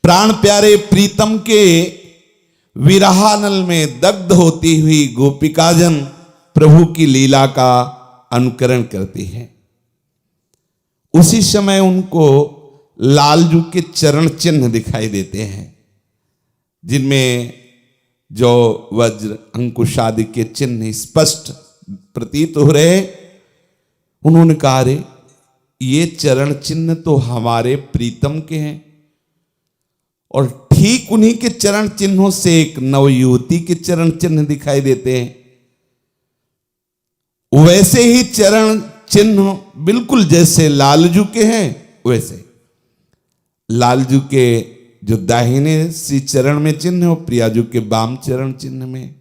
प्राण प्यारे प्रीतम के विरहानल में दग्ध होती हुई गोपिकाजन प्रभु की लीला का अनुकरण करती हैं। उसी समय उनको लालजू के चरण चिन्ह दिखाई देते हैं, जिनमें जो वज्र अंकुश आदि के चिन्ह स्पष्ट प्रतीत हो रहे। उन्होंने कहा, रे ये चरण चिन्ह तो हमारे प्रीतम के हैं, और ठीक उन्हीं के चरण चिन्हों से एक नवयुवती के चरण चिन्ह दिखाई देते हैं। वैसे ही चरण चिन्ह बिल्कुल जैसे लालजू के हैं, वैसे लालजू के जो दाहिने श्री चरण में चिन्ह है, वो प्रियाजू के वाम चरण चिन्ह में,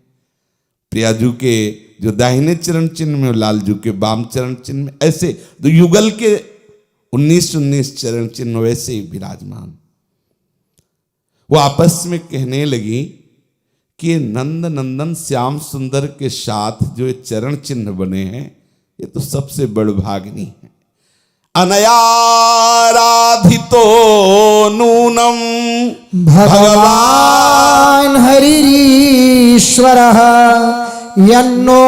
प्रियाजू के जो दाहिने चरण चिन्ह में, लालजू के वाम चरण चिन्ह में, ऐसे तो युगल के 19-19 चरण चिन्ह वैसे ही विराजमान। वो आपस में कहने लगी कि ये नंद नंदन श्याम सुंदर के साथ जो ये चरण चिन्ह बने हैं, ये तो सबसे बड़भाग्नि है। अनयाराधितो नूनम भगवान हरिरीश्वरः यन्नो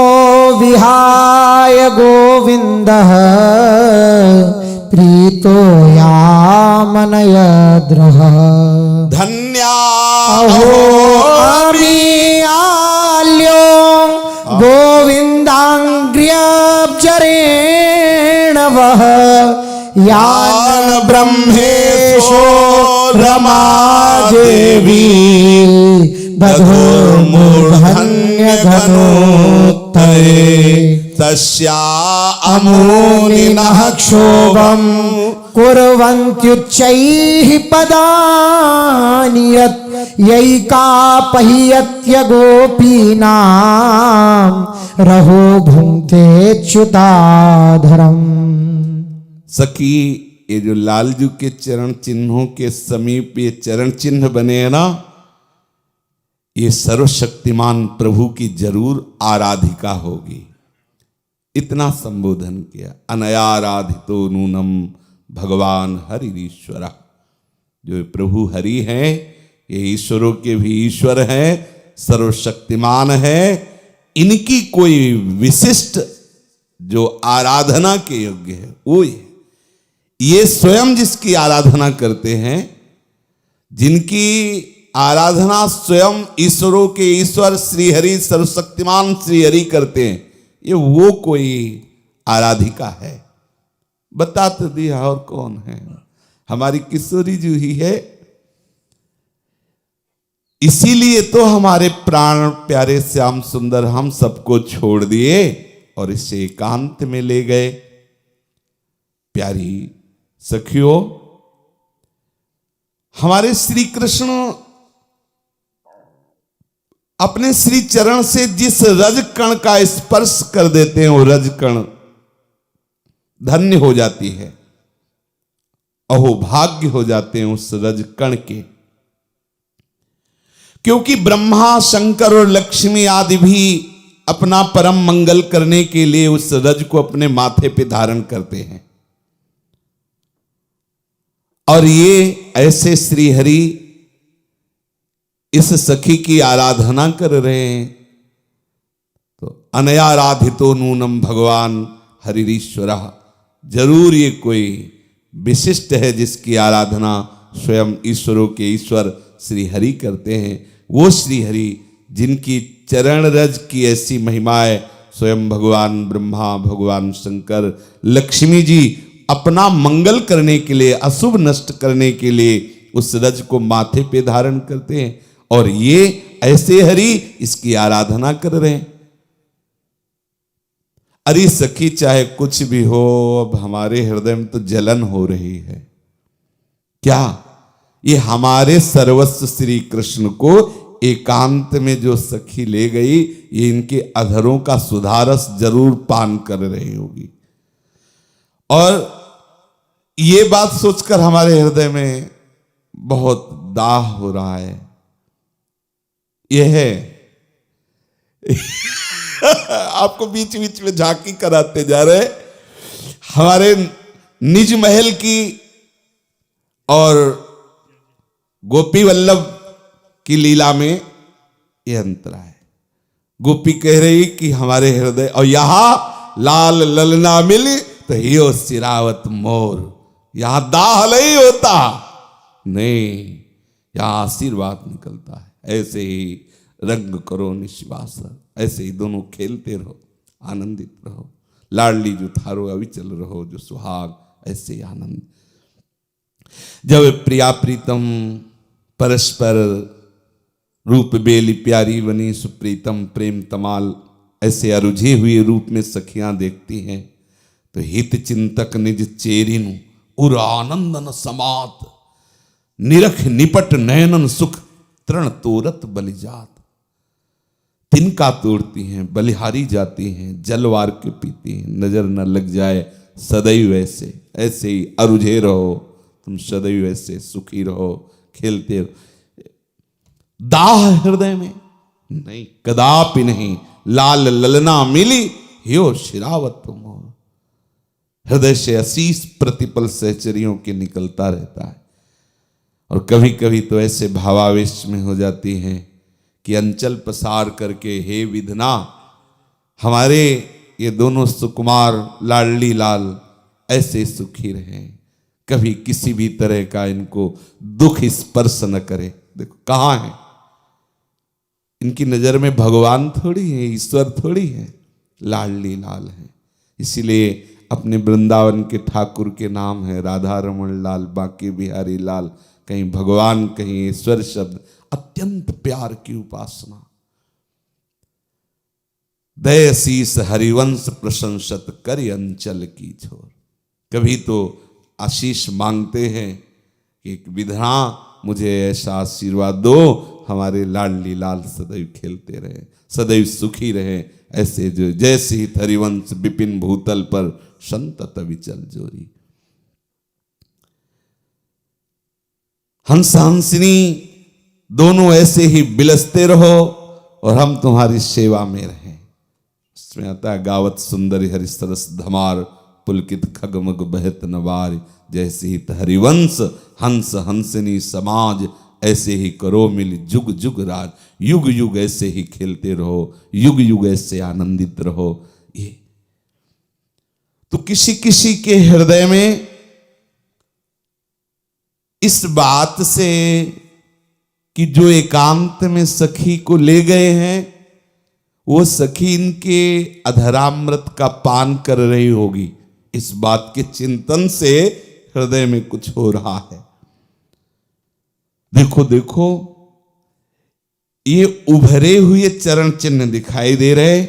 विहाय गोविंदः प्रीतो यामनयद्रः। धन्या अहो आल्यो गोविंदांग्र्यब्जरेण वः यान ब्रह्मेशो रमा देवी बधूर्मूर्धन्यघनोत्तरे तस्या अमूनिनः क्षोभं कुर्वन्त्युच्चैः पदानि यत् यैकापह्यत्य गोपीनां रहो भुङ्क्तेच्युताधरम्। सखी, ये जो लालजू के चरण चिन्हों के समीप ये चरण चिन्ह बने हैं ना, ये सर्वशक्तिमान प्रभु की जरूर आराधिका होगी। इतना संबोधन किया। अनयाराधितो नूनम भगवान हरिरीश्वर। जो प्रभु हरि हैं, ये ईश्वरों के भी ईश्वर हैं, सर्वशक्तिमान है। इनकी कोई विशिष्ट जो आराधना के योग्य है वो ये स्वयं जिसकी आराधना करते हैं, जिनकी आराधना स्वयं ईश्वरों के ईश्वर श्री हरि सर्वशक्तिमान श्री हरि करते हैं, ये वो कोई आराधिका है। बता तो दिया, और कौन है? हमारी किशोरी जी ही है। इसीलिए तो हमारे प्राण प्यारे श्याम सुंदर हम सबको छोड़ दिए और इसे एकांत में ले गए। प्यारी सखियों, हमारे श्री कृष्ण अपने श्री चरण से जिस रज कण का स्पर्श कर देते हैं, वो रज कण धन्य हो जाती है, अहो भाग्य हो जाते हैं उस रज कण के। क्योंकि ब्रह्मा शंकर और लक्ष्मी आदि भी अपना परम मंगल करने के लिए उस रज को अपने माथे पे धारण करते हैं। और ये ऐसे श्री हरि इस सखी की आराधना कर रहे हैं, तो अनयाराधितो नूनम भगवान हरिरीश्वर। जरूर ये कोई विशिष्ट है जिसकी आराधना स्वयं ईश्वरों के ईश्वर श्री हरि करते हैं। वो श्री हरि जिनकी चरण रज की ऐसी महिमा है, स्वयं भगवान ब्रह्मा, भगवान शंकर, लक्ष्मी जी अपना मंगल करने के लिए, अशुभ नष्ट करने के लिए उस रज को माथे पे धारण करते हैं। और ये ऐसे हरि इसकी आराधना कर रहे हैं। अरे सखी, चाहे कुछ भी हो, अब हमारे हृदय में तो जलन हो रही है। क्या ये हमारे सर्वस्व श्री कृष्ण को एकांत में जो सखी ले गई, ये इनके अधरों का सुधारस जरूर पान कर रही होगी। और ये बात सोचकर हमारे हृदय में बहुत दाह हो रहा है। यह है आपको बीच बीच में झांकी कराते जा रहे हमारे निज महल की और गोपी वल्लभ की लीला में यह अंतर है। गोपी कह रही कि हमारे हृदय, और यहां लाल ललना मिली तो हियो सिरावत मोर, यहां दाह नहीं होता, नहीं, यहां आशीर्वाद निकलता है। ऐसे ही रंग करो निश्वास, ऐसे ही दोनों खेलते रहो, आनंदित रहो, लाडली जो थारो अविचल रहो जो सुहाग, ऐसे ही आनंद। जब प्रिया प्रीतम परस्पर रूप बेली प्यारी बनी सुप्रीतम प्रेम तमाल, ऐसे अरुझे हुए रूप में सखियां देखती हैं तो हित चिंतक निज चेरिनु उर आनंदन समात, निरख निपट नयनन सुख तृण तोरत बलिजात। तिनका तोड़ती हैं, बलिहारी जाती हैं, जलवार के पीती हैं, नजर न लग जाए सदैव ऐसे, ऐसे ही अरुझे रहो तुम, सदैव ऐसे सुखी रहो, खेलते रहो। दाह हृदय में नहीं, कदापि नहीं, लाल ललना मिली ह्यो शिरावत मोर। हृदय से असीस प्रतिपल सहचरियों के निकलता रहता है। और कभी कभी तो ऐसे भावावेश में हो जाती हैं कि अंचल पसार करके, हे विधना, हमारे ये दोनों सुकुमार लाडली लाल ऐसे सुखी रहें, कभी किसी भी तरह का इनको दुख स्पर्श न करे। देखो कहां है, इनकी नजर में भगवान थोड़ी है, ईश्वर थोड़ी है, लाडली लाल है। इसीलिए अपने वृंदावन के ठाकुर के नाम है राधा रमण लाल, बांके बिहारी लाल, कहीं भगवान कहीं ईश्वर शब्द, अत्यंत प्यार की उपासना। दय शीस हरिवंश प्रशंसत कर अंचल की छोर। कभी तो आशीष मांगते हैं कि विधना मुझे ऐसा आशीर्वाद दो, हमारे लाडली लाल सदैव खेलते रहे, सदैव सुखी रहे, ऐसे जो जैसे ही हरिवंश विपिन भूतल पर संतत विचल जोरी। हंस हंसिनी दोनों ऐसे ही बिलसते रहो और हम तुम्हारी सेवा में रहें। उसमें आता है, गावत सुंदरी हरि सरस धमार, पुलकित खगमग बहत नवार, जैसे ही हरिवंश हंस हंसनी समाज, ऐसे ही करो मिल जुग जुग राज। युग युग ऐसे ही खेलते रहो, युग युग ऐसे आनंदित रहो। ये तो किसी किसी के हृदय में इस बात से कि जो एकांत में सखी को ले गए हैं, वो सखी इनके अधरामृत का पान कर रही होगी, इस बात के चिंतन से हृदय में कुछ हो रहा है। देखो देखो, ये उभरे हुए चरण चिन्ह दिखाई दे रहे,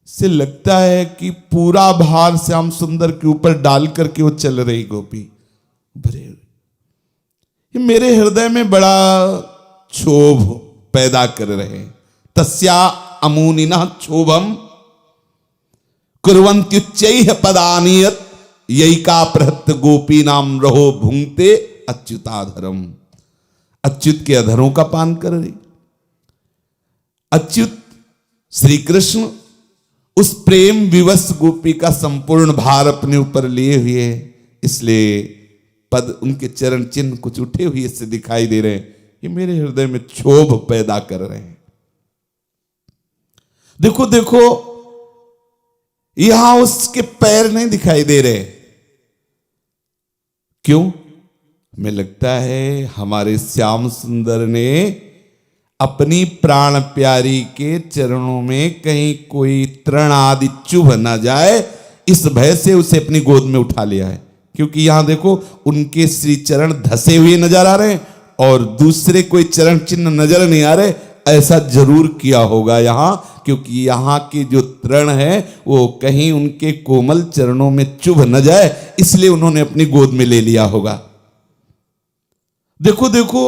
से लगता है कि पूरा भार श्याम सुंदर के ऊपर डाल करके वो चल रही गोपी उभरे हुए। ये मेरे हृदय में बड़ा क्षोभ पैदा कर रहे। तस्या अमूनिना क्षोभम कुर्वन्त्युच्चैः पदानियत, यैका प्रहत गोपी नाम रहो भुंगते अच्युताधरम। अच्युत के अधरों का पान कर रही। अच्युत श्री कृष्ण उस प्रेम विवश गोपी का संपूर्ण भार अपने ऊपर लिए हुए, इसलिए पद उनके चरण चिन्ह कुछ उठे हुए से दिखाई दे रहे हैं। ये मेरे हृदय में क्षोभ पैदा कर रहे हैं। देखो देखो, यहां उसके पैर नहीं दिखाई दे रहे। क्यों? हमें लगता है हमारे श्याम सुंदर ने अपनी प्राण प्यारी के चरणों में कहीं कोई तृण आदि चुभ ना जाए, इस भय से उसे अपनी गोद में उठा लिया है। क्योंकि यहां देखो, उनके श्री चरण धसे हुए नजर आ रहे हैं और दूसरे कोई चरण चिन्ह नजर नहीं आ रहे। ऐसा जरूर किया होगा यहां, क्योंकि यहां के जो तृण है वो कहीं उनके कोमल चरणों में चुभ न जाए, इसलिए उन्होंने अपनी गोद में ले लिया होगा। देखो देखो,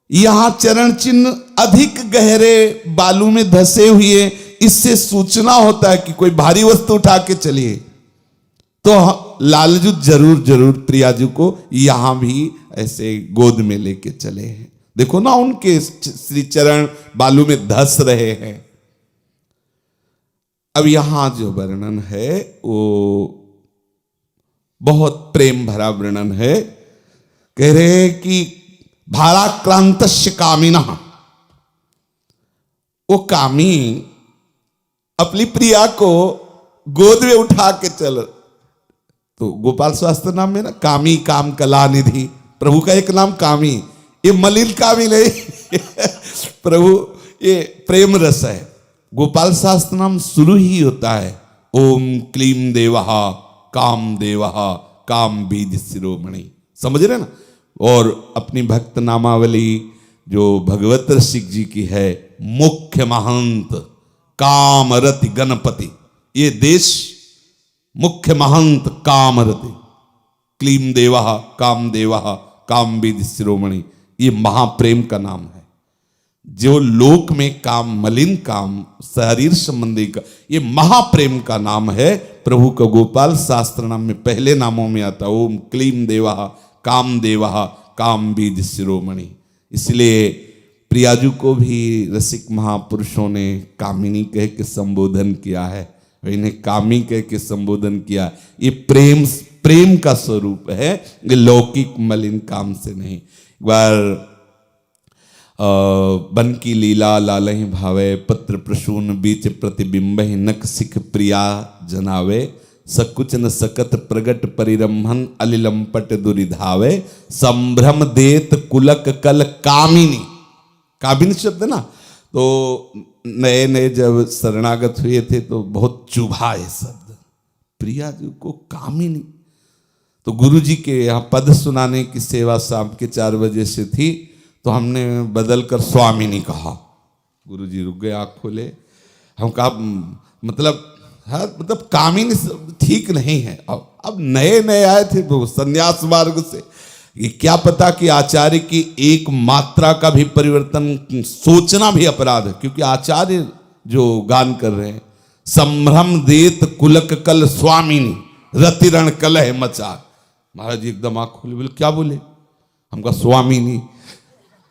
यहां चरण चिन्ह अधिक गहरे बालू में धसे हुए, इससे सूचना होता है कि कोई भारी वस्तु उठा के चलिए। तो लालजू जरूर जरूर प्रियाजू को यहां भी ऐसे गोद में लेके चले हैं। देखो ना, उनके श्री चरण बालू में धस रहे हैं। अब यहां जो वर्णन है वो बहुत प्रेम भरा वर्णन है। कह रहे हैं कि भाराक्रांतस्य कामिनः, वो कामी अपनी प्रिया को गोद में उठा के चल, तो गोपाल शास्त्र नाम में ना कामी, काम कला निधि, प्रभु का एक नाम कामी, ये मलिन कामी नहीं प्रभु ये प्रेम रस है। गोपाल शास्त्र नाम शुरू ही होता है ओम क्लीम देवः काम देवः काम बीज शिरोमणि, समझ रहे ना। और अपनी भक्त नामावली जो भगवत रसिक जी की है, मुख्य महंत कामरति गणपति, ये देश मुख्य महंत कामरति, क्लीम देवः काम देवः काम बीज शिरोमणि, ये महाप्रेम का नाम है। जो लोक में काम, मलिन काम, शरीर संबंधी का, ये महाप्रेम का नाम है। प्रभु का गोपाल शास्त्र नाम में पहले नामों में आता ओम क्लीम देवः काम देवः काम बीज शिरोमणि। इसलिए प्रियाजू को भी रसिक महापुरुषों ने कामिनी कह के संबोधन किया है, इन्हें कामी कह के संबोधन किया। ये प्रेम का स्वरूप है, ये लौकिक मलिन काम से नहीं। एक बार बन की लीला लालहि भावे, पत्र प्रसून बीच प्रतिबिंब नक सिख प्रिया जनावे, सकुच न सकत प्रगट परिरंभन अलिलंपट दुरिधावे, संभ्रम देत कुलक कल कामिनी। कामिनी शब्द ना, तो नए नए जब शरणागत हुए थे तो बहुत चुभा ये शब्द, प्रिया जी को कामिनी। तो गुरु जी के यहाँ पद सुनाने की सेवा शाम के 4 बजे से थी, तो हमने बदल कर स्वामिनी कहा। गुरु जी रुक गए, आँख खोले, हम कहा मतलब मतलब कामिनी ठीक नहीं है। अब नए नए आए थे वो संन्यास मार्ग से, ये क्या पता कि आचार्य की एक मात्रा का भी परिवर्तन सोचना भी अपराध है, क्योंकि आचार्य जो गान कर रहे हैं, संभ्रम देत कुलक कल स्वामिनी रतिरण कलह मचा। महाराज जी एकदम आँख खोले, बोले क्या बोले? हम कहा स्वामिनी।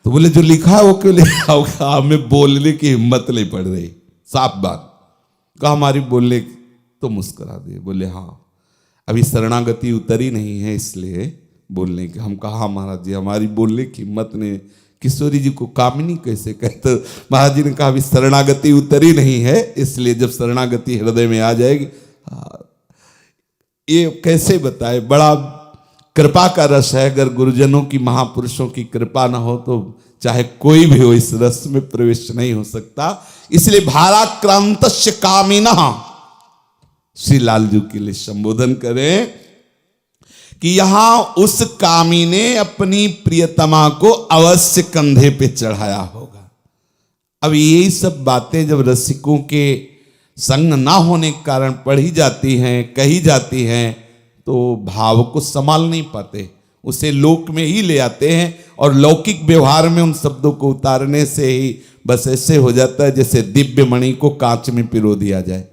तो बोले जो लिखा है वो क्यों लिखा होगा? हमें बोलने की हिम्मत नहीं पड़ रही, साफ बात। कहा हमारी बोलने, तो मुस्कुरा दिए, बोले हाँ अभी शरणागति उतरी नहीं है इसलिए बोलने की। हम कहा महाराज जी हमारी बोलने की हिम्मत नहीं। किशोरी जी को कामिनी कैसे कहते? महाराज जी ने कहा अभी शरणागति उतरी नहीं है इसलिए, जब शरणागति हृदय में आ जाएगी। ये कैसे बताए, बड़ा कृपा का रस है। अगर गुरुजनों की, महापुरुषों की कृपा ना हो तो चाहे कोई भी हो इस रस में प्रवेश नहीं हो सकता। इसलिए भाराक्रांतस्य कामिनः, श्री लालजू के लिए संबोधन करें कि यहां उस कामी ने अपनी प्रियतमा को अवश्य कंधे पे चढ़ाया होगा। अब यही सब बातें जब रसिकों के संग ना होने के कारण पढ़ी जाती हैं, कही जाती हैं, तो भाव को संभाल नहीं पाते, उसे लोक में ही ले आते हैं और लौकिक व्यवहार में उन शब्दों को उतारने से ही बस ऐसे हो जाता है जैसे दिव्य मणि को कांच में पिरो दिया जाए।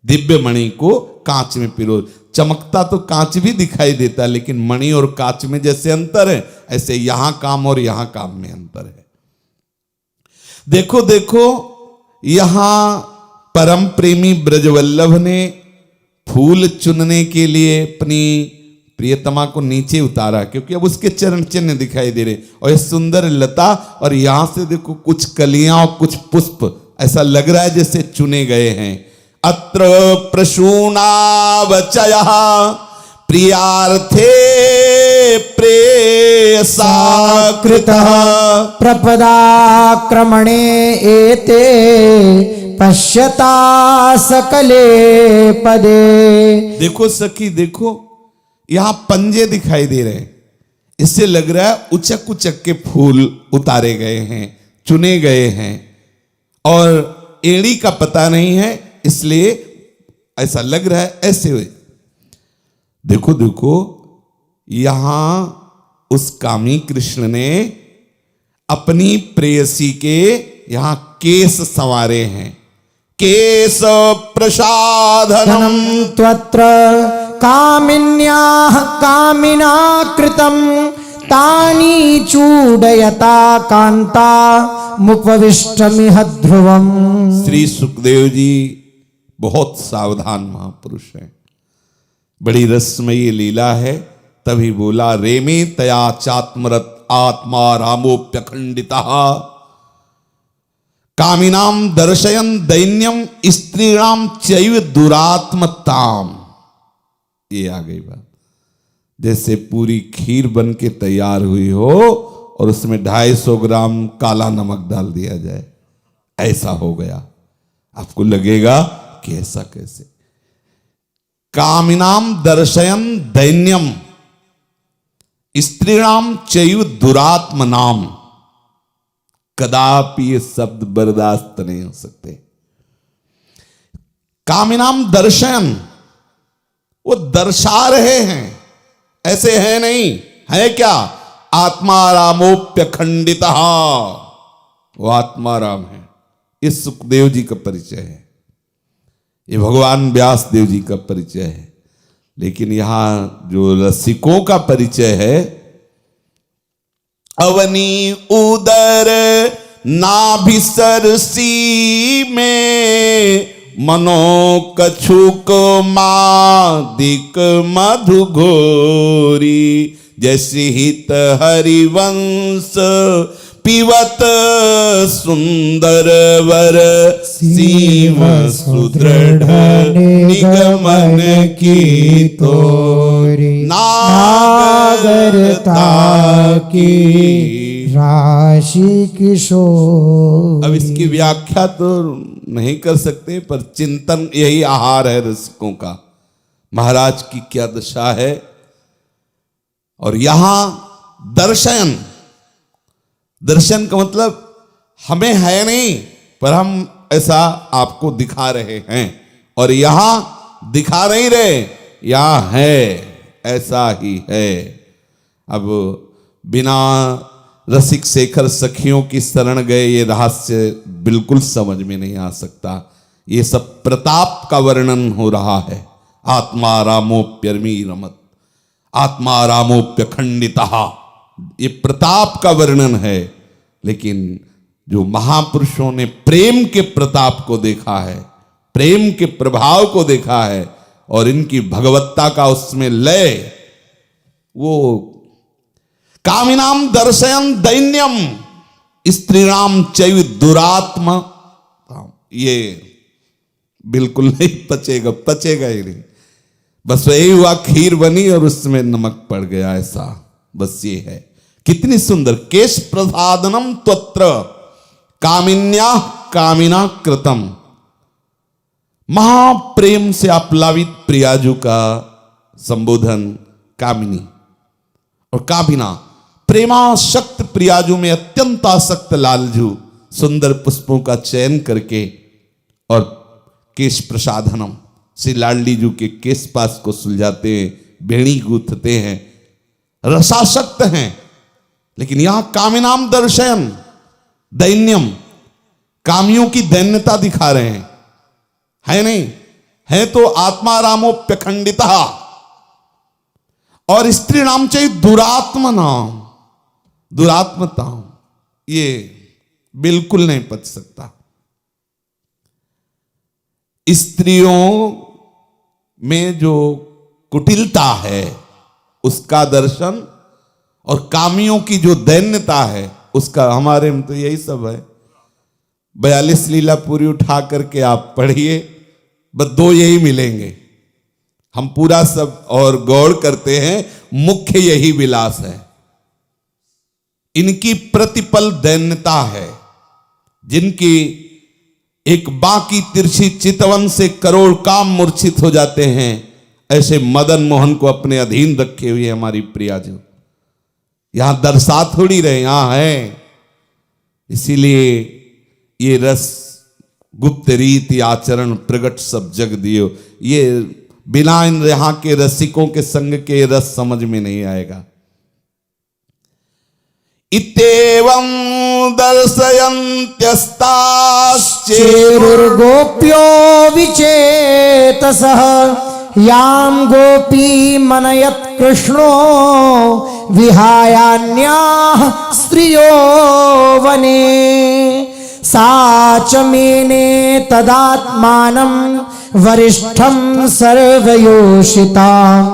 दिव्य मणि को कांच में पिरो, चमकता तो कांच भी दिखाई देता, लेकिन मणि और कांच में जैसे अंतर है, ऐसे यहां काम और यहां काम में अंतर है। देखो देखो, यहां परम प्रेमी ब्रजवल्लभ ने फूल चुनने के लिए अपनी प्रियतमा को नीचे उतारा, क्योंकि अब उसके चरण चिन्ह दिखाई दे रहे, और ये सुंदर लता, और यहां से देखो कुछ कलियां और कुछ पुष्प, ऐसा लग रहा है जैसे चुने गए हैं। अत्र प्रसूनावचयः प्रियार्थे प्रेयसा कृतः प्रपदाक्रमणे एते पश्यता सकले पदे। देखो सखी देखो, यहां पंजे दिखाई दे रहे हैं, इससे लग रहा है उचक उचक के फूल उतारे गए हैं, चुने गए हैं, और एड़ी का पता नहीं है, इसलिए ऐसा लग रहा है ऐसे हुए। देखो देखो, यहां उस कामी कृष्ण ने अपनी प्रेयसी के यहां केस संवारे हैं। केस प्रसाधनम त्वत्र कामिन्याः कामिना कृतं तानि चूडयता कांता मुपविष्टमिह ध्रुवम्। श्री सुखदेव जी बहुत सावधान महापुरुष हैं। बड़ी रसमयी लीला है। तभी बोला रेमे तया चात्मरत आत्मा रामोप्यखंडितः कामिनाम दर्शयन दैन्यम स्त्रीणाम चैव दुरात्मताम। ये आ गई बात। जैसे पूरी खीर बन के तैयार हुई हो और उसमें 250 ग्राम काला नमक डाल दिया जाए, ऐसा हो गया। आपको लगेगा कि ऐसा कैसे। कामिनाम दर्शयन दैन्यम स्त्रीणाम चैव दुरात्मनाम। कदापि ये शब्द बर्दाश्त नहीं हो सकते। कामिनाम दर्शयन, वो दर्शा रहे हैं, ऐसे है नहीं, है क्या? आत्मा रामोप्यखंडितः, वो आत्मा राम है। इस सुखदेव जी का परिचय है, ये भगवान व्यास देव जी का परिचय है। लेकिन यहां जो रसिकों का परिचय है, अवनी उदर नाभि सरसी में मनो कछुक मादिक मधु घोरी। जैसे हित हरिवंश पिवत सुंदर वर सीम सुदृढ़ निगमन की तोरी। नागरता की राशि किशोर। अब इसकी व्याख्या तो नहीं कर सकते, पर चिंतन यही आहार है रसिकों का। महाराज की क्या दशा है। और यहां दर्शन, दर्शन का मतलब हमें है नहीं, पर हम ऐसा आपको दिखा रहे हैं। और यहां दिखा नहीं रहे, यहां है, ऐसा ही है। अब बिना रसिक शेखर सखियों की शरण गए ये रहस्य बिल्कुल समझ में नहीं आ सकता। ये सब प्रताप का वर्णन हो रहा है। आत्मा रामोप्यर्मी रमत, आत्मा रामोप्यखंडितः, ये प्रताप का वर्णन है। लेकिन जो महापुरुषों ने प्रेम के प्रताप को देखा है, प्रेम के प्रभाव को देखा है, और इनकी भगवत्ता का उसमें लय, वो कामिनाम दर्शयन दैन्यम स्त्रीणाम चैव दुरात्म, ये बिल्कुल नहीं पचेगा, पचेगा ही नहीं। बस वही हुआ, खीर बनी और उसमें नमक पड़ गया, ऐसा बस ये है। कितनी सुंदर। केश प्रसादनम त्वत्र कामिन्या कामिना कृतम। महाप्रेम से आप्लावित प्रियाजू का संबोधन कामिनी और काबिना। प्रेमाशक्त प्रियाजू में अत्यंत आसक्त लालजू सुंदर पुष्पों का चयन करके और केश प्रसाधनम से लाडली जू के केश पास को सुलझाते हैं, बेड़ी गूंथते हैं, रसासक्त हैं। लेकिन यहां कामिनाम दर्शयन दैन्यम, कामियों की दैन्यता दिखा रहे हैं, है नहीं? है तो आत्मा रामोप्यखंडितः। और स्त्री नाम चाहिए दुरात्मा नाम, दुरात्मता, ये बिल्कुल नहीं पच सकता। स्त्रियों में जो कुटिलता है उसका दर्शन, और कामियों की जो दैन्यता है उसका, हमारे में तो यही सब है। 42 लीला पूरी उठा करके आप पढ़िए, बस 2 यही मिलेंगे। हम पूरा सब और गौर करते हैं, मुख्य यही विलास है। इनकी प्रतिपल दैन्यता है, जिनकी एक बाकी तिरछी चितवन से करोड़ काम मूर्छित हो जाते हैं। ऐसे मदन मोहन को अपने अधीन रखे हुए हमारी प्रियाजू यहां दर्शा थोड़ी रहे, यहां है। इसीलिए ये रस गुप्त रीति आचरण प्रगट सब जग दियो, ये बिना इन यहां के रसिकों के संग के रस समझ में नहीं आएगा। इत्येवं दर्शयन्त्यस्ताश्चेरुर्गोप्यो विचेतसः यां गोपी मनयत् कृष्णो विहायान्याः स्त्रियो वने सा च मेने तदात्मानं वरिष्ठं सर्वयोषितां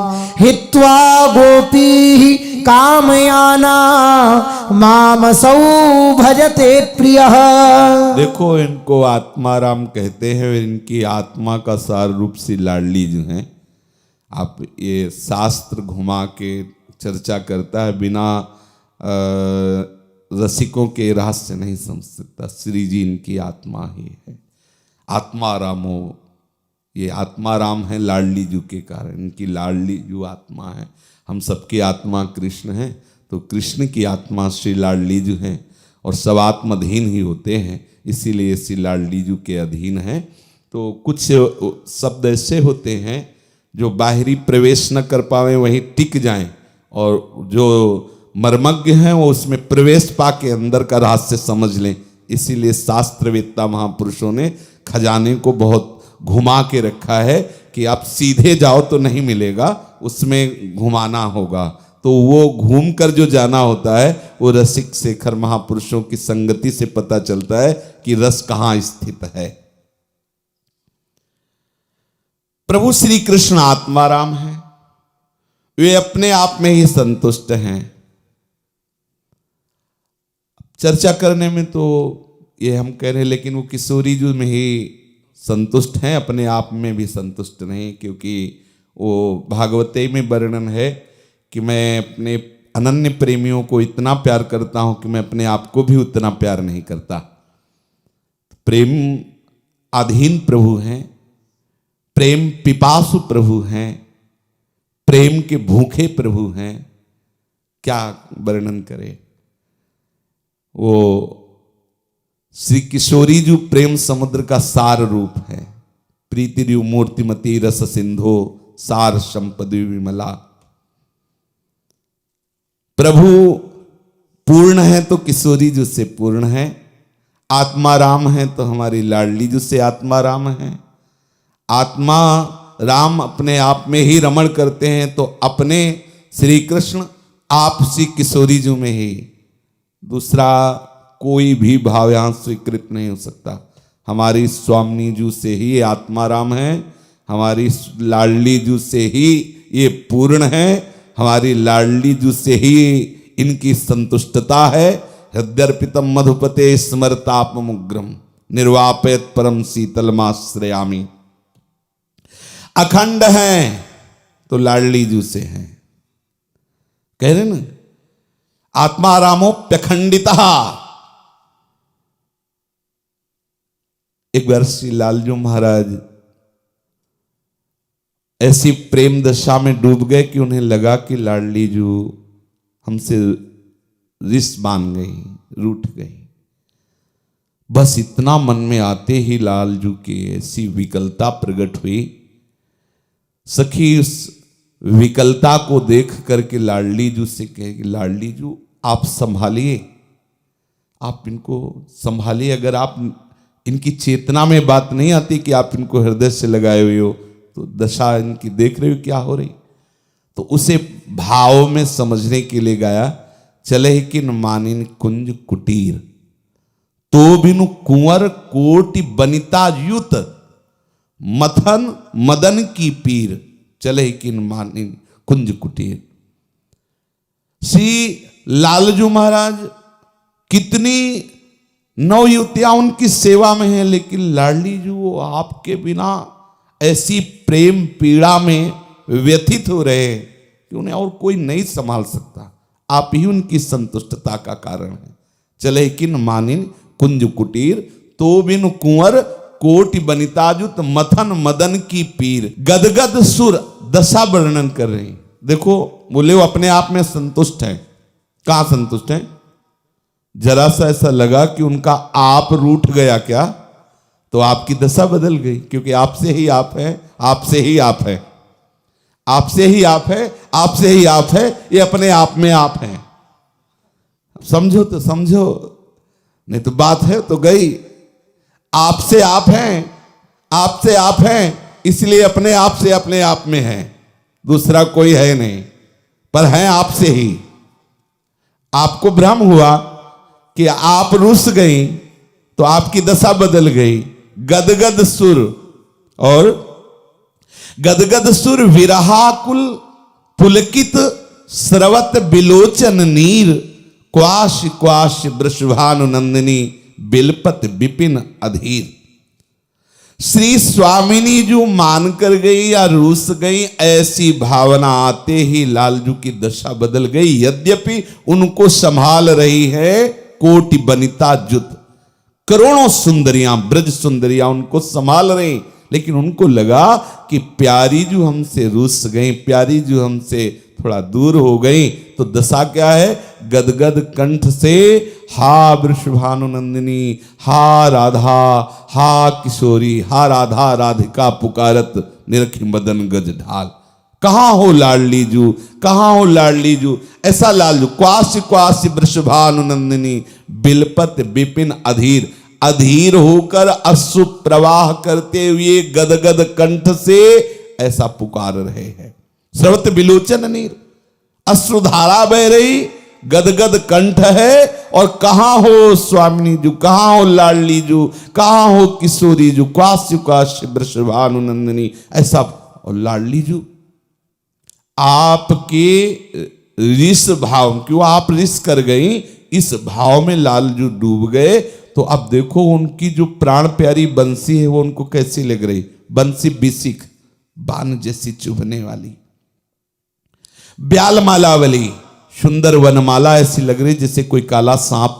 हित्वा गोपी कामयाना मामसौ भजते प्रियः। देखो, इनको आत्माराम कहते हैं। इनकी आत्मा का सार रूप सी लाडली जो है, आप ये शास्त्र घुमा के चर्चा करता है, बिना रसिकों के रहस्य नहीं समझ सकता। श्री जी इनकी आत्मा ही है। आत्माराम हो, ये आत्माराम है लाडली जू के कारण। इनकी लाडली जू आत्मा है। हम सबकी आत्मा कृष्ण है, तो कृष्ण की आत्मा श्री लाडली जू है, और सब आत्माधीन ही होते हैं, इसीलिए श्री लाडली जू के अधीन है। तो कुछ शब्द ऐसे होते हैं जो बाहरी प्रवेश न कर पावे वहीं टिक जाएं, और जो मर्मज्ञ हैं वो उसमें प्रवेश पाके अंदर का रहस्य समझ लें। इसीलिए शास्त्रवेत्ता महापुरुषों ने खजाने को बहुत घुमा के रखा है कि आप सीधे जाओ तो नहीं मिलेगा, उसमें घुमाना होगा। तो वो घूम कर जो जाना होता है वो रसिक शेखर महापुरुषों की संगति से पता चलता है कि रस कहाँ स्थित है। प्रभु श्री कृष्ण आत्माराम हैं, वे अपने आप में ही संतुष्ट हैं। चर्चा करने में तो ये हम कह रहे हैं, लेकिन वो किशोरी जी में ही संतुष्ट हैं, अपने आप में भी संतुष्ट नहीं। क्योंकि वो भागवते में वर्णन है कि मैं अपने अनन्य प्रेमियों को इतना प्यार करता हूं कि मैं अपने आप को भी उतना प्यार नहीं करता। प्रेम अधीन प्रभु हैं, प्रेम पिपासु प्रभु हैं, प्रेम के भूखे प्रभु हैं। क्या वर्णन करें। वो श्री किशोरी जी प्रेम समुद्र का सार रूप है। प्रीति मूर्तिमती रस सिंधो सार संपदि विमला। प्रभु पूर्ण है तो किशोरी जी से पूर्ण है, आत्माराम है तो हमारी लाडली जी से आत्माराम है। आत्मा राम अपने आप में ही रमण करते हैं, तो अपने श्री कृष्ण आप श्री किशोरी जी में ही, दूसरा कोई भी भाव यहां स्वीकृत नहीं हो सकता। हमारी स्वामी जी से ही ये आत्माराम है, हमारी लाडली जी से ही ये पूर्ण है, हमारी लाडली जी से ही इनकी संतुष्टता है। हृदयर्पितम मधुपते स्मरतापमुग्रम निर्वापेत परम शीतलमाश्रयामी। अखंड हैं तो लाडली जी से हैं, कह रहे ना, आत्मारामोप्यखंडिता। एक बार श्री लालजू महाराज ऐसी प्रेम दशा में डूब गए कि उन्हें लगा कि लाडली जू हमसे रिश्त बांध गई, रूठ गई। बस इतना मन में आते ही लालजू की ऐसी विकलता प्रकट हुई। सखी उस विकलता को देख करके लाडली जू से कहे कि लाडली जू आप संभालिए, आप इनको संभालिए। अगर आप इनकी चेतना में बात नहीं आती कि आप इनको हृदय से लगाए हुए हो, तो दशा इनकी देख रहे हो क्या हो रही। तो उसे भाव में समझने के लिए गाया, चले किन मानिन कुंज कुटीर, तो बिनु कुंवर कोटि बनिता युत, मथन मदन की पीर, चले किन मानिन कुंज कुटीर। श्री लालजू महाराज कितनी नवयुवतियां उनकी सेवा में हैं, लेकिन लाडली जी वो आपके बिना ऐसी प्रेम पीड़ा में व्यथित हो रहे हैं कि उन्हें और कोई नहीं संभाल सकता। आप ही उनकी संतुष्टता का कारण है। चले किन मानिन कुंज कुटीर, तो बिन कुंवर कोटि बनिताजुत, मथन मदन की पीर। गदगद सुर दशा वर्णन कर रही। देखो, बोले वो अपने आप में संतुष्ट है। कहां संतुष्ट है? जरा सा ऐसा लगा कि उनका आप रूठ गया क्या, तो आपकी दशा बदल गई। क्योंकि आपसे ही आप है, आपसे ही आप है, आपसे ही आप है, आपसे ही आप है, ये अपने आप में आप हैं। समझो तो समझो, नहीं तो बात है तो गई। आपसे आप हैं, आपसे आप हैं, इसलिए अपने आप से अपने आप में है, दूसरा कोई है नहीं, पर है आपसे ही। आपको भ्रम हुआ कि आप रुस गई तो आपकी दशा बदल गई। गदगद सुर, और गदगद सुर विरहाकुल पुलकित स्रवत बिलोचन नीर, क्वाश क्वाश वृषभानु नंदिनी, बिलपत विपिन अधीर। श्री स्वामिनी जो मान कर गई या रूस गई, ऐसी भावना आते ही लालजू की दशा बदल गई। यद्यपि उनको संभाल रही है कोटि बनिता जुत, करोड़ों सुंदरियां, ब्रज सुंदरियां उनको संभाल रही, लेकिन उनको लगा कि प्यारी जो हमसे रूस गई, प्यारी जो हमसे थोड़ा दूर हो गई, तो दशा क्या है? गदगद कंठ से हा वृषभानुनंदिनी, हा राधा, हा किशोरी, हा राधा राधिका पुकारत, निरखी मदन गज ढाल। कहाँ हो लाडली जू, कहाँ हो लाडली जू? ऐसा लालजू क्वाश क्वाश वृषभानुनंदिनी, बिलपत विपिन अधीर, अधीर होकर अश्रु प्रवाह करते हुए गदगद कंठ से ऐसा पुकार रहे हैं। स्रवत बिलोचन नीर, अश्रुधारा बह रही, गदगद कंठ है, और कहाँ हो स्वामिनी जू, कहाँ हो लाडली जू, कहाँ हो किशोरी जू, क्वाश क्वाश वृषभानुनंदिनी, ऐसा। और लाडली जू आपके रिस भाव, क्यों आप रिस कर गई, इस भाव में लालजू डूब गए। तो अब देखो उनकी जो प्राण प्यारी बंसी है वो उनको कैसी लग रही? बंसी बिसिक, बाण जैसी चुभने वाली, ब्याल मालावली, सुंदर वनमाला ऐसी लग रही जैसे कोई काला सांप।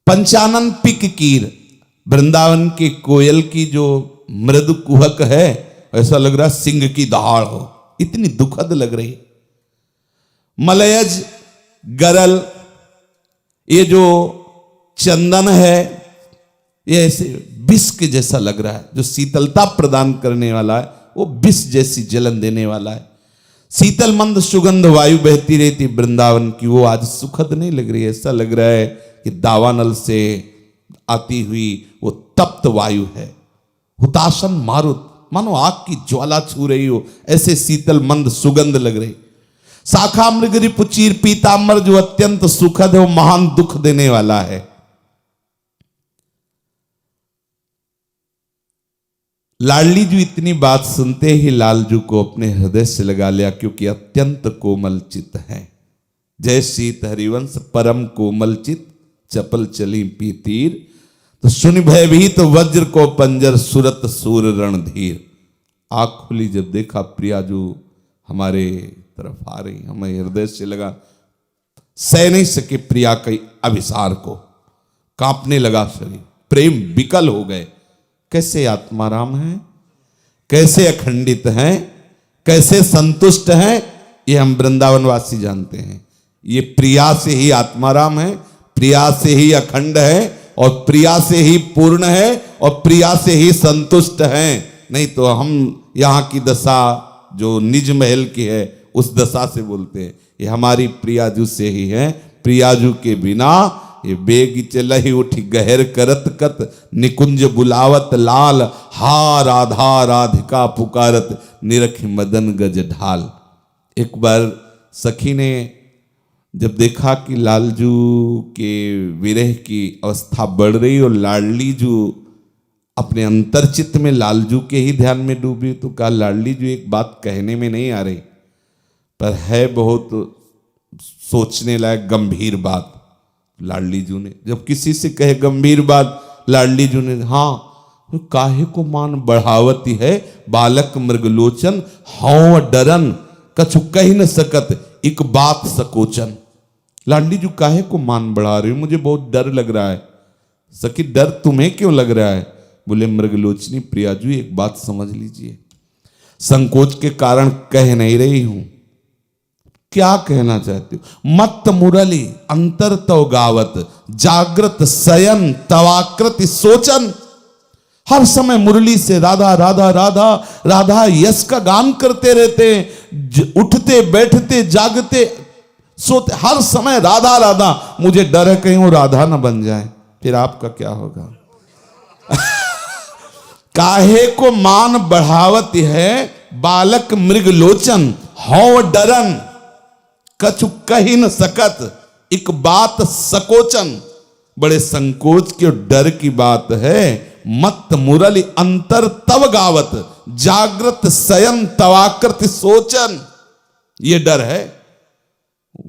पंचानन पिक कीर, वृंदावन के कोयल की जो मृदु कुहक है, ऐसा लग रहा सिंह की दहाड़ हो, इतनी दुखद लग रही। मलयज गरल, ये जो चंदन है ये ऐसे विष के जैसा लग रहा है, जो शीतलता प्रदान करने वाला है वो विष जैसी जलन देने वाला है। शीतल मंद सुगंध वायु बहती रहती वृंदावन की, वो आज सुखद नहीं लग रही है। ऐसा लग रहा है कि दावानल से आती हुई वो तप्त वायु है, हुताशन मारुत, मानो आग की ज्वाला छू रही हो, ऐसे शीतल मंद सुगंध लग रही। शाखा मृग रिपु चीर पीताम्बर, जो अत्यंत सुखद है वो महान दुख देने वाला है। लाडली जी इतनी बात सुनते ही लालजू को अपने हृदय से लगा लिया, क्योंकि अत्यंत कोमल चित है। जय शीत हरिवंश परम कोमल चित, चपल चली पीतीर, तो सुन भयभीत वज्र को पंजर, सुरत सूर रणधीर। आँख खुली जब देखा प्रिया जो हमारे तरफ आ रही, हमें हृदय से लगा सह नहीं सके प्रिया के अभिसार को, कांपने लगा शरीर, प्रेम विकल हो गए। कैसे आत्माराम हैं, कैसे अखंडित हैं, कैसे संतुष्ट हैं, ये हम वृंदावनवासी जानते हैं। ये प्रिया से ही आत्माराम है, प्रिया से ही अखंड है, और प्रिया से ही पूर्ण है, और प्रिया से ही संतुष्ट हैं। नहीं तो हम यहाँ की दशा जो निज महल की है उस दशा से बोलते हैं। ये हमारी प्रियाजू से ही है, प्रियाजू के बिना ये बेग चलहि उठी गहर करत कत, निकुंज बुलावत लाल, हा राधा राधिका पुकारत, निरखि मदन गज ढाल। एक बार सखी ने जब देखा कि लालजू के विरह की अवस्था बढ़ रही और लाडली जू अपने अंतरचित्त में लालजू के ही ध्यान में डूबी, तो कहा लाडली जू एक बात कहने में नहीं आ रही, पर है बहुत सोचने लायक गंभीर बात। लाडली जू ने जब किसी से कहे गंभीर बात, लाडली जू ने हाँ, काहे को मान बढ़ावती है, बालक मृगलोचन हौ डरन, कछु कही न सकत एक बात सकोचन। लाडली जू काहे को मान बढ़ा रही हो, मुझे बहुत डर लग रहा है। सखी डर तुम्हें क्यों लग रहा है? बोले मृगलोचनी प्रियाजू एक बात समझ लीजिए, संकोच के कारण कह नहीं रही हूं। क्या कहना चाहती हो? मत मुरली अंतर तो गावत, जागृत शयन तवाकृति सोचन। हर समय मुरली से राधा राधा राधा राधा यश का गान करते रहते हैं, उठते बैठते जागते सोते हर समय राधा राधा। मुझे डर है कहीं वो राधा ना बन जाए, फिर आपका क्या होगा? काहे को मान बढ़ावती है, बालक मृगलोचन हौ डरन, कछु कही न सकत एक बात सकोचन। बड़े संकोच के डर की बात है। मत मुरली अंतर तव गावत, जागृत शयन तवाकृति सोचन। ये डर है।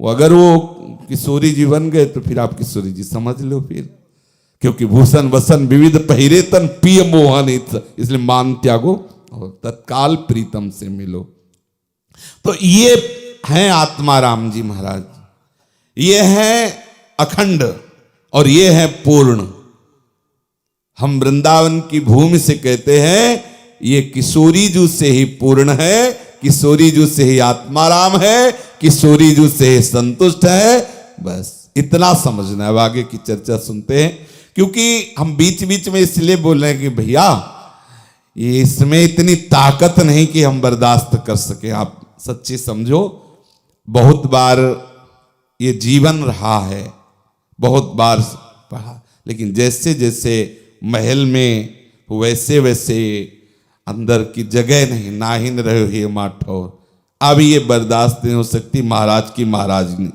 अगर वो किशोरी जी बन गए तो फिर आप किशोरी जी समझ लो फिर, क्योंकि भूषण वसन विविध पहिरे तन पिय मोहन, इसलिए मान त्यागो और तत्काल प्रीतम से मिलो। तो ये हैं आत्माराम जी महाराज, ये हैं अखंड और ये हैं पूर्ण। हम वृंदावन की भूमि से कहते हैं ये किशोरी जू से ही पूर्ण है, किशोरी जू से ही आत्माराम है, किशोरी जू से ही संतुष्ट है। बस इतना समझना है। अब आगे की चर्चा सुनते हैं, क्योंकि हम बीच बीच में इसलिए बोल रहे हैं कि भैया ये इसमें इतनी ताकत नहीं कि हम बर्दाश्त कर सके। आप सच्ची समझो, बहुत बार ये जीवन रहा है, बहुत बार पढ़ा, लेकिन जैसे जैसे महल में वैसे वैसे अंदर की जगह नहीं, ना ही न रहे हे माठौर। अब ये बर्दाश्त नहीं हो सकती महाराज की महाराजनी,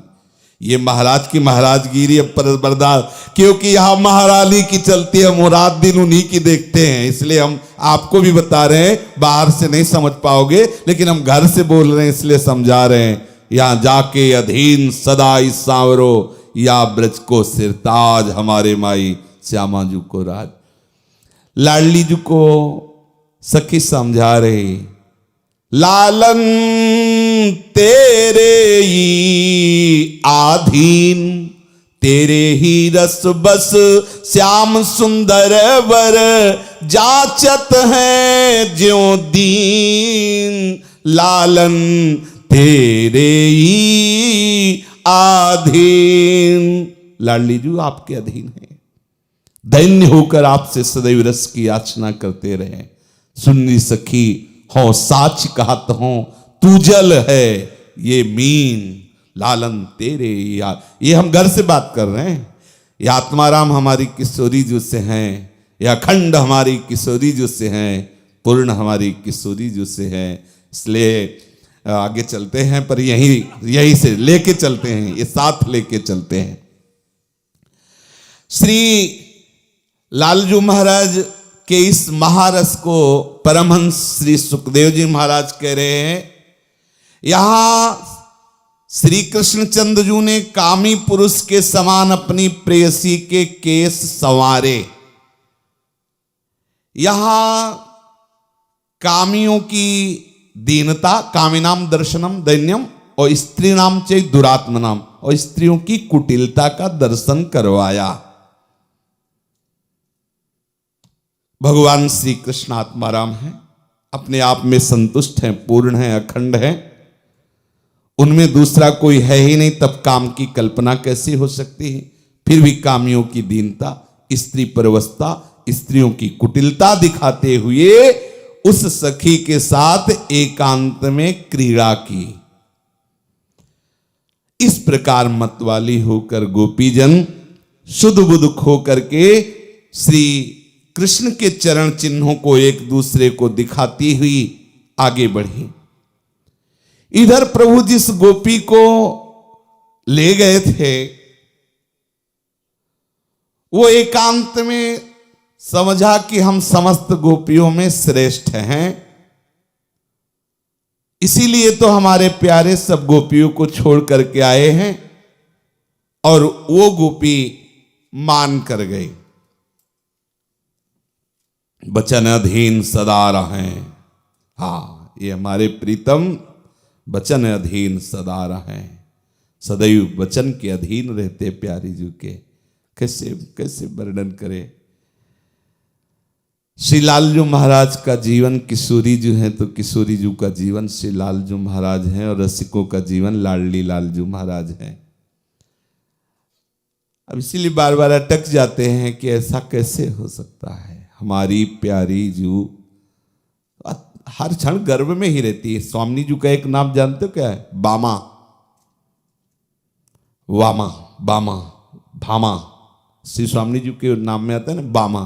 ये महाराज की महाराजगिरी अब पर बर्दाश्त, क्योंकि यहां महारानी की चलती है, हम रात दिन उन्हीं की देखते हैं। इसलिए हम आपको भी बता रहे हैं, बाहर से नहीं समझ पाओगे, लेकिन हम घर से बोल रहे हैं इसलिए समझा रहे हैं। यहां जाके अधीन सदा इस सांवरो, या ब्रज को सिरताज, हमारे माई श्यामा जू को राज। लाडली जू को सखी समझा रहे, लालन तेरे ही आधीन, तेरे ही रस बस श्याम सुंदर वर, जाचत है ज्यों दीन, लालन तेरे ही आधीन। लाडली जू आपके अधीन है, दैन्य होकर आपसे सदैव रस की याचना करते रहे। सुन्नी सखी हो साच कहत हो, तू जल है ये मीन, लालन तेरे यार। ये हम घर से बात कर रहे हैं। ये आत्माराम हमारी किशोरी जू से हैं, या अखंड हमारी किशोरी जू से हैं, पूर्ण हमारी किशोरी जू से हैं। इसलिए आगे चलते हैं, पर यही से लेके चलते हैं, ये साथ लेके चलते हैं। श्री लालजू महाराज के इस महारस को परमहंस श्री सुखदेव जी महाराज कह रहे हैं। यहां श्री कृष्ण चंद्रजू ने कामी पुरुष के समान अपनी प्रेयसी के केस संवारे। यहां कामियों की दीनता, कामिनाम दर्शनम दैन्यम, और स्त्री नाम चे दुरात्मनाम, और स्त्रियों की कुटिलता का दर्शन करवाया। भगवान श्री कृष्ण आत्माराम हैं, अपने आप में संतुष्ट हैं, पूर्ण हैं, अखंड हैं, उनमें दूसरा कोई है ही नहीं, तब काम की कल्पना कैसी हो सकती है। फिर भी कामियों की दीनता, स्त्री परवस्ता, स्त्रियों की कुटिलता दिखाते हुए उस सखी के साथ एकांत में क्रीड़ा की। इस प्रकार मतवाली होकर गोपीजन शुद्ध बुद्ध खो करके श्री कृष्ण के चरण चिन्हों को एक दूसरे को दिखाती हुई आगे बढ़ी। इधर प्रभु जिस गोपी को ले गए थे वो एकांत में समझा कि हम समस्त गोपियों में श्रेष्ठ हैं, इसीलिए तो हमारे प्यारे सब गोपियों को छोड़ करके आए हैं। और वो गोपी मान कर गई, वचन अधीन सदा रहें। हाँ, ये हमारे प्रीतम वचन अधीन सदा रहें, सदैव वचन के अधीन रहते प्यारी जू के। कैसे कैसे वर्णन करें। श्री लालजू महाराज का जीवन किशोरी जू है तो किशोरी जू का जीवन श्री लालजू महाराज है, और रसिकों का जीवन लाडली लालजू महाराज है। अब इसीलिए बार बार अटक जाते हैं कि ऐसा कैसे हो सकता है। हमारी प्यारी जू हर क्षण गर्भ में ही रहती है। स्वामी जू का एक नाम जानते हो क्या है? बामा, वामा, बामा, भामा। श्री स्वामी जी के नाम में आता है ना बामा,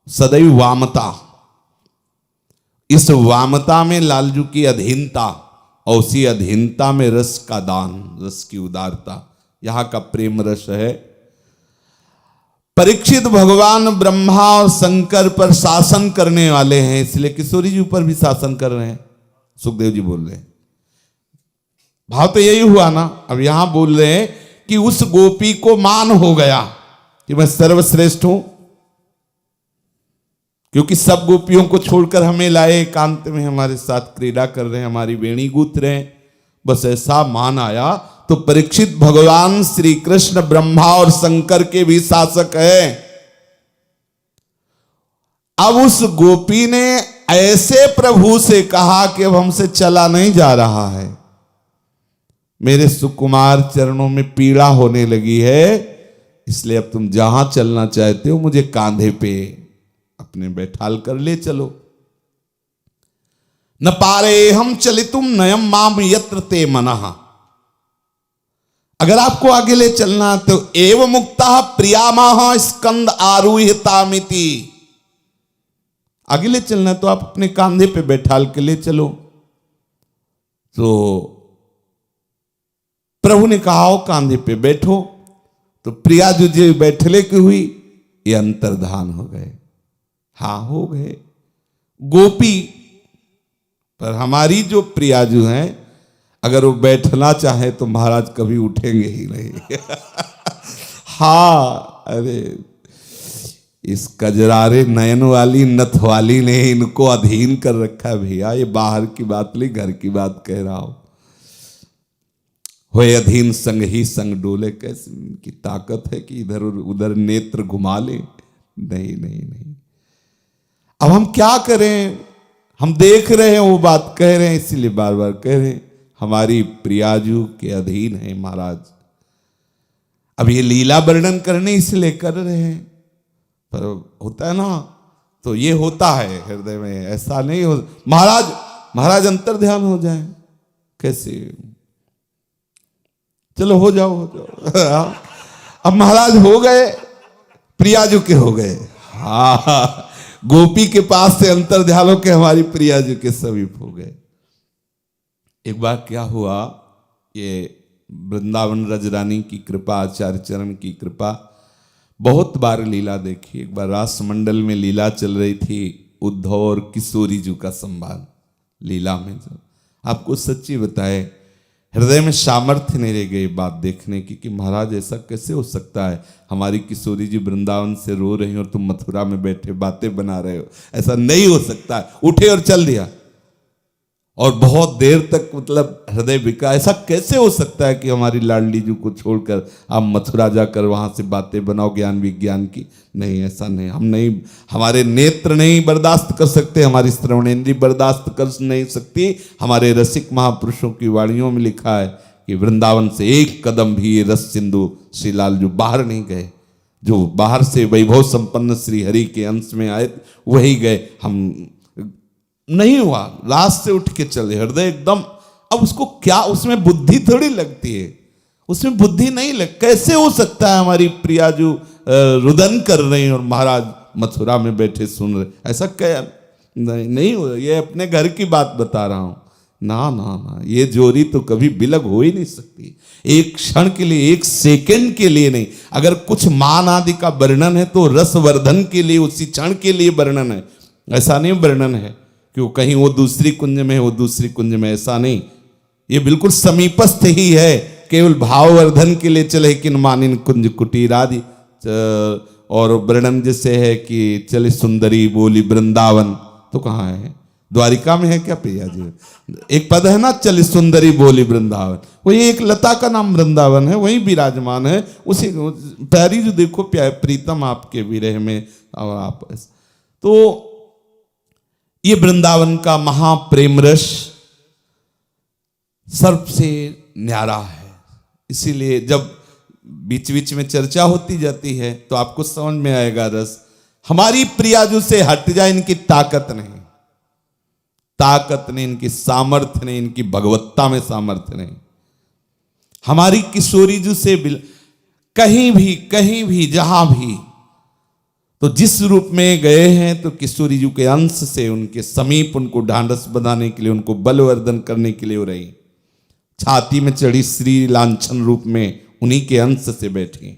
सदैव वामता। इस वामता में लालजू की अधीनता, और उसी अधीनता में रस का दान, रस की उदारता, यहां का प्रेम रस है। परीक्षित भगवान ब्रह्मा और शंकर पर शासन करने वाले हैं, इसलिए किशोरी जी पर भी शासन कर रहे हैं। सुखदेव जी बोल रहे हैं भाव तो यही हुआ ना। अब यहां बोल रहे हैं कि उस गोपी को मान हो गया कि मैं सर्वश्रेष्ठ हूं, क्योंकि सब गोपियों को छोड़कर हमें लाए, एकांत में हमारे साथ क्रीड़ा कर रहे हैं, हमारी वेणी गूंथ रहे हैं। बस ऐसा मान आया। तो परीक्षित भगवान श्री कृष्ण ब्रह्मा और शंकर के भी शासक है। अब उस गोपी ने ऐसे प्रभु से कहा कि अब हमसे चला नहीं जा रहा है, मेरे सुकुमार चरणों में पीड़ा होने लगी है, इसलिए अब तुम जहां चलना चाहते हो मुझे कांधे पे अपने बैठाल कर ले चलो। न पारे हम चलितुम नयम माम यत्र ते मनः। अगर आपको आगे ले चलना तो एव मुक्ता प्रियामाह स्कंद आरूह्यतामिति। आगे ले चलना तो आप अपने कांधे पे बैठाल के ले चलो। तो प्रभु ने कहा हो कांधे पे बैठो। तो प्रिया जो बैठले की हुई, ये अंतर्धान हो गए। हाँ हो गए गोपी, पर हमारी जो प्रियाजू हैं, अगर वो बैठना चाहे तो महाराज कभी उठेंगे ही नहीं। हाँ, अरे इस कजरारे नयन वाली नथ वाली ने इनको अधीन कर रखा है भैया। ये बाहर की बात नहीं, घर की बात कह रहा हूं। होए अधीन संग ही संग डोले। कैसे इनकी ताकत है कि इधर उधर नेत्र घुमा ले। नहीं नहीं नहीं, अब हम क्या करें? हम देख रहे हैं, वो बात कह रहे हैं, इसीलिए बार बार कह रहे हैं हमारी प्रियाजू के अधीन है महाराज। अब ये लीला वर्णन करने इसलिए कर रहे हैं, पर होता है ना, तो ये होता है हृदय में, ऐसा नहीं हो। महाराज अंतर ध्यान हो जाए कैसे? चलो हो जाओ। अब महाराज हो गए, प्रियाजू के हो गए। हाँ, गोपी के पास से अंतर ध्यान के हमारी प्रियाजू के समीप हो गए। एक बार क्या हुआ, ये वृंदावन रजरानी की कृपा, आचार्य चरण की कृपा, बहुत बार लीला देखी। एक बार रास मंडल में लीला चल रही थी, उद्धव और किशोरी जी का संवाद लीला में। जो आपको सच्ची बताए, हृदय में सामर्थ्य नहीं रह गई बात देखने की कि महाराज ऐसा कैसे हो सकता है, हमारी किशोरी जी वृंदावन से रो रही और तुम मथुरा में बैठे बातें बना रहे हो, ऐसा नहीं हो सकता है। उठे और चल दिया, और बहुत देर तक मतलब हृदय बिका। ऐसा कैसे हो सकता है कि हमारी लाडली जी को छोड़कर आप मथुरा जाकर वहां से बातें बनाओ ज्ञान विज्ञान की? नहीं, ऐसा नहीं, हम नहीं, हमारे नेत्र नहीं बर्दाश्त कर सकते, हमारी श्रवणेन्द्रिय बर्दाश्त कर नहीं सकती। हमारे रसिक महापुरुषों की वाणियों में लिखा है कि वृंदावन से एक कदम भी ये रस सिंधु श्रीलाल जो बाहर नहीं गए, जो बाहर से वैभव संपन्न श्री हरि के अंश में आए वही गए। हम नहीं हुआ, लास्ट से उठ के चले, हृदय एकदम। अब उसको क्या, उसमें बुद्धि थोड़ी लगती है, उसमें बुद्धि नहीं लग। कैसे हो सकता है हमारी प्रियाजू रुदन कर रही और महाराज मथुरा में बैठे सुन रहे? ऐसा क्या? नहीं हो, ये अपने घर की बात बता रहा हूं। ना ना ना, ये जोड़ी तो कभी बिलग हो ही नहीं सकती। एक क्षण के लिए, एक सेकंड के लिए नहीं। अगर कुछ मान आदि का वर्णन है तो रसवर्धन के लिए, उसी क्षण के लिए वर्णन है। ऐसा नहीं वर्णन है कि वो कहीं वो दूसरी कुंज में है, वो दूसरी कुंज में, ऐसा नहीं। ये बिल्कुल समीपस्थ ही है, केवल भाववर्धन के लिए चले किन मानिन कुंज कुटीर आदि। और वर्णन जैसे है कि चले सुंदरी बोली वृंदावन, तो कहाँ है? द्वारिका में है क्या प्रिया जी? एक पद है ना, चले सुंदरी बोली वृंदावन, वही एक लता का नाम वृंदावन है, वही विराजमान है। उसी प्यारी जो देखो प्रीतम आपके विरह में आप। तो ये वृंदावन का महाप्रेम रस सबसे न्यारा है। इसीलिए जब बीच बीच में चर्चा होती जाती है तो आपको समझ में आएगा रस। हमारी प्रियाजू से हट जाए, इनकी ताकत नहीं, ताकत नहीं, इनकी सामर्थ्य नहीं, इनकी भगवत्ता में सामर्थ्य नहीं। हमारी किशोरी जू से कहीं भी जहां भी, तो जिस रूप में गए हैं, तो किशोरी जी के अंश से उनके समीप, उनको ढांढस बंधाने के लिए, उनको बलवर्धन करने के लिए हो रही। छाती में चढ़ी श्री लांछन रूप में उन्हीं के अंश से बैठी।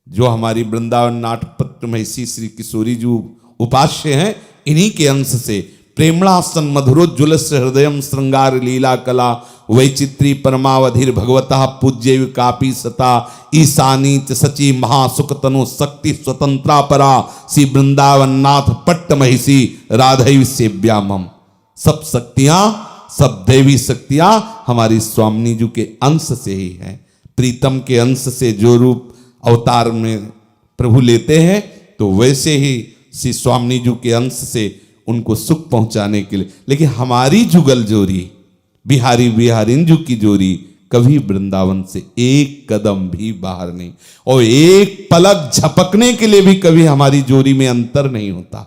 जो हमारी वृंदावन नाटपत्र महिषी श्री किशोरी जी उपास्य हैं, इन्हीं के अंश से प्रेमणासन मधुरोज्ज्वल हृदय श्रृंगार लीला कला वैचित्री परमावधिर भगवतः पूज्य कापी सता ईशानी च सची महासुख तनु शक्ति स्वतंत्रा परा श्री वृंदावन नाथ पट्ट महिषी राधैव सेव्यामम। सब शक्तियां, सब देवी शक्तियां हमारी स्वामिनी जी के अंश से ही हैं। प्रीतम के अंश से जो रूप अवतार में प्रभु लेते हैं तो वैसे ही श्री स्वामिनी जी के अंश से उनको सुख पहुंचाने के लिए। लेकिन हमारी जुगल जोड़ी बिहारी बिहारिंजू की जोड़ी कभी वृंदावन से एक कदम भी बाहर नहीं, और एक पलक झपकने के लिए भी कभी हमारी जोड़ी में अंतर नहीं होता।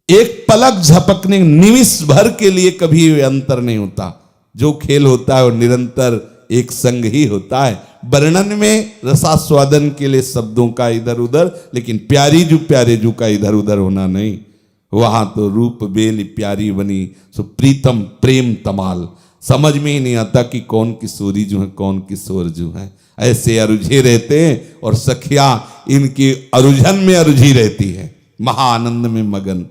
एक पलक झपकने निमिष भर के लिए कभी अंतर नहीं होता। जो खेल होता है वो निरंतर एक संग ही होता है। वर्णन में रसास्वादन के लिए शब्दों का इधर उधर, लेकिन प्यारी जू प्यारे जू का इधर उधर होना नहीं। वहां तो रूप बेली प्यारी बनी सो प्रीतम प्रेम तमाल। समझ में ही नहीं आता कि कौन किशोरी जो है कौन किशोर जो है। ऐसे अरुझे रहते हैं और सखिया इनकी अरुझन में अरुझी रहती है, महाआनंद में मगन।